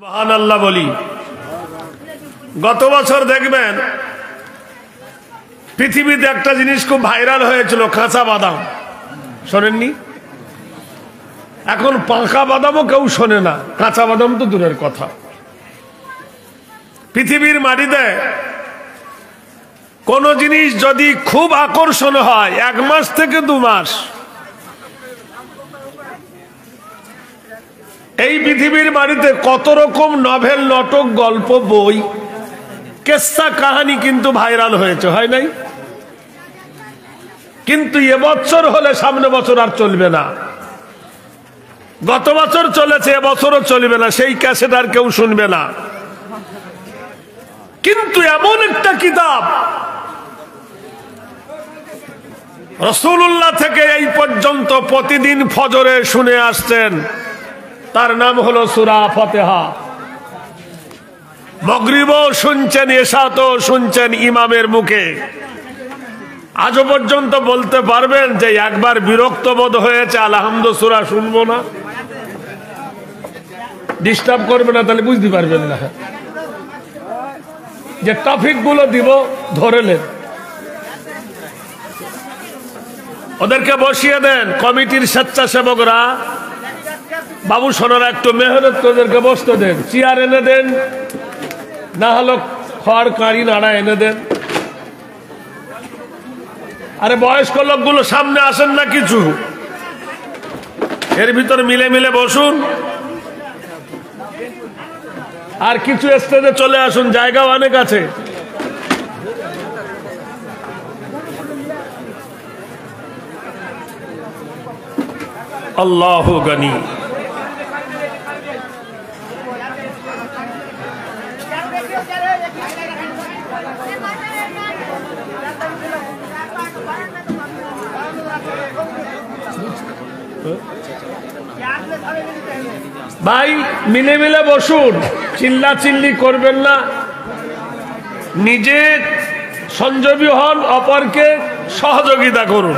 সুবহানাল্লাহ বলি। গত বছর দেখবেন পৃথিবীতে একটা জিনিস খুব ভাইরাল হয়েছিল, কাঁচা বাদাম। শোনেননি? এখন পাকা বাদামও কেউ শোনে না, কাঁচা বাদাম তো দূরের কথা। পৃথিবীর মাটিতে কোন জিনিস যদি খুব আকর্ষণ হয় 1 মাস থেকে 2 মাস, এই পৃথিবীর মাটিতে কত রকম নভেল, নাটক, গল্প, বই, কেসা কাহানি কিন্তু ভাইরাল হয়েছে, হয় নাই? কিন্তু এবছর হলে সামনে বছর আর চলবে না। গত বছর চলেছে, এবছরও চলবে না, সেই ক্যাসেট আর কেউ শুনবে না। কিন্তু এমন একটা কিতাব রাসূলুল্লাহ থেকে এই পর্যন্ত প্রতিদিন ফজরে শুনে আসছেন, তার নাম হলো সূরা ফাতিহা। মাগরিবও শুনছেন, এশাতেও শুনছেন ইমামের মুখে। আজও পর্যন্ত বলতে পারবেন যে একবার বিরক্ত বোধ হয়েছে আলহামদু সূরা শুনবো না? ডিস্টার্ব করবে না, তাহলে বুঝতে পারবেন না যে টপিক গুলো দিব ধরেলেন। ওদেরকে বসিয়ে দেন, কমিটির স্বেচ্ছাসেবকরা, বাবু সোনারা একটু মেহনত ওদেরকে বসতে দেন, চেয়ার এনে দেন, না হলো খড় কাঁড়ি নাড়া এনে দেন। আরে বয়স্ক লোকগুলো সামনে আসেন না, কিছু এর ভিতর মিলে মিলে বসুন, আর কিছু স্টেজে চলে আসুন, জায়গাও অনেক আছে। আল্লাহু গনি। ভাই মিলে মিলে বসুন, চিল্লা চিল্লি করবেন না, নিজে সংযমী হন, অপরকে সহযোগিতা করুন।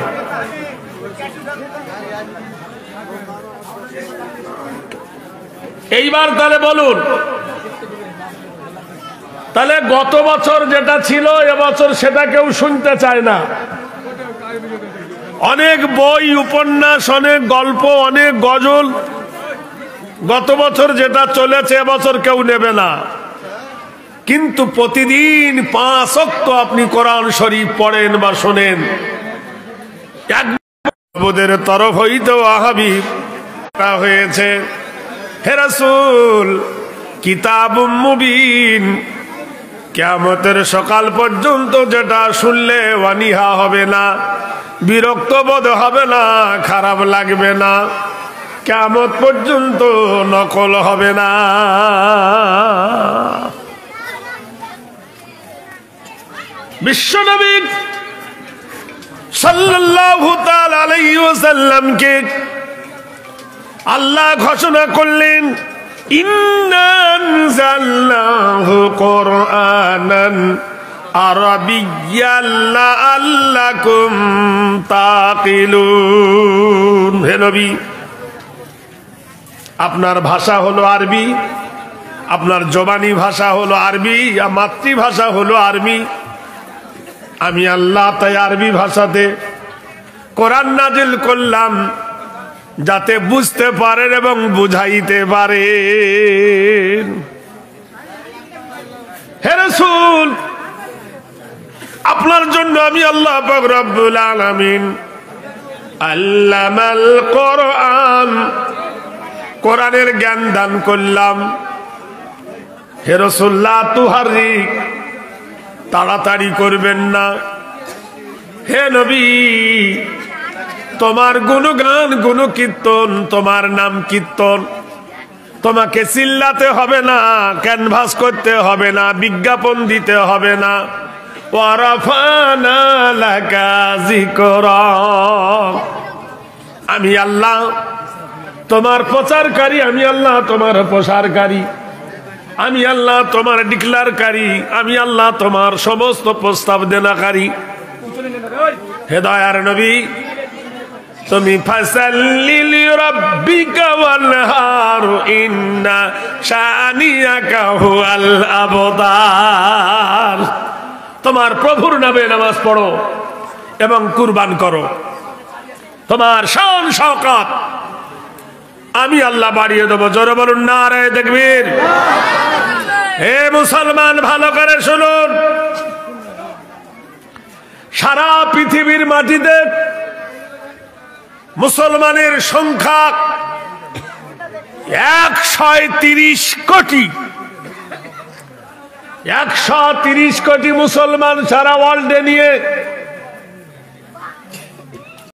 এইবার তাহলে বলুন, তাহলে গত বছর যেটা ছিল এবছর সেটা কেউ শুনতে চায় না। অনেক বই, উপন্যাস, অনেক গল্প, অনেক গজল, গত বছর যেটা চলেছে এবছর কেউ নেবে না। কিন্তু প্রতিদিন 5 ওয়াক্ত আপনি কোরআন শরীফ পড়েন বা শোনেন, একদের তরফ হইতে হাবিব হয়েছে, হে রাসূল কিতাবুম মুবিন, কিয়ামতের সকাল পর্যন্ত যেটা শুনলে অনীহা হবে না, বিরক্ত বোধ হবে না, খারাপ লাগবে না, কিয়ামত পর্যন্ত নকল হবে না। বিশ্বনবী সাল্লাল্লাহু তাআলা আলাইহি ওয়াসাল্লামকে আল্লাহ ঘোষণা করলেন, ইন্না আনজালনাহু কুরআনান আরাবিয়্যান লাআল্লাকুম তাকিলুন। হে নবী, আপনার ভাষা হলো আরবি, আপনার জবানি ভাষা হলো আরবি, মাতৃভাষা হলো আরবি। আমি আল্লাহ তাই আরবি ভাষাতে কোরআন নাজিল করলাম যাতে বুঝতে পারেন এবং বুঝাইতে পারেন। হে রাসূল, আপনার জন্য আমি আল্লাহ পাক রব্বুল আলামিন আল্লামাল কোরআন, কোরআনের জ্ঞান দান করলাম। হে রাসূল লা তুহাররিক, তাড়াতাড়ি করবেন না। হে নবী, তোমার গুণগান, গুণ কীর্তন, তোমার নাম কীর্তন, তোমাকে চিল্লাতে হবে না, ক্যানভাস করতে হবে না, বিজ্ঞাপন দিতে হবে না। ওয়ারাফানা লাকা যিকরা, আমি আল্লাহ তোমার প্রচারকারী, আমি আল্লাহ তোমার প্রসারকারী, আমি আল্লাহ তোমার ডিক্লারকারী, আমি আল্লাহ তোমার সমস্ত প্রস্তাব দেনাকারী। হে দয়ার নবী, তুমি ফাসাল্লি লিরাব্বিকা ওয়ানহার ইন্না শানিয়াকা হুয়াল আবতার। তোমার প্রভুর নামে নামাজ পড়ো এবং কুরবান করো, তোমার শান শওকত আমি আল্লাহ বাড়িয়ে দেবো। জোরে বলুন নারায়ে তাকবীর। হে মুসলমান, ভালো করে শুনুন, সারা পৃথিবীর মাটিতে মুসলমানের সংখ্যা 130 কোটি। 130 কোটি মুসলমান সারা ওয়ার্ল্ডে নিয়ে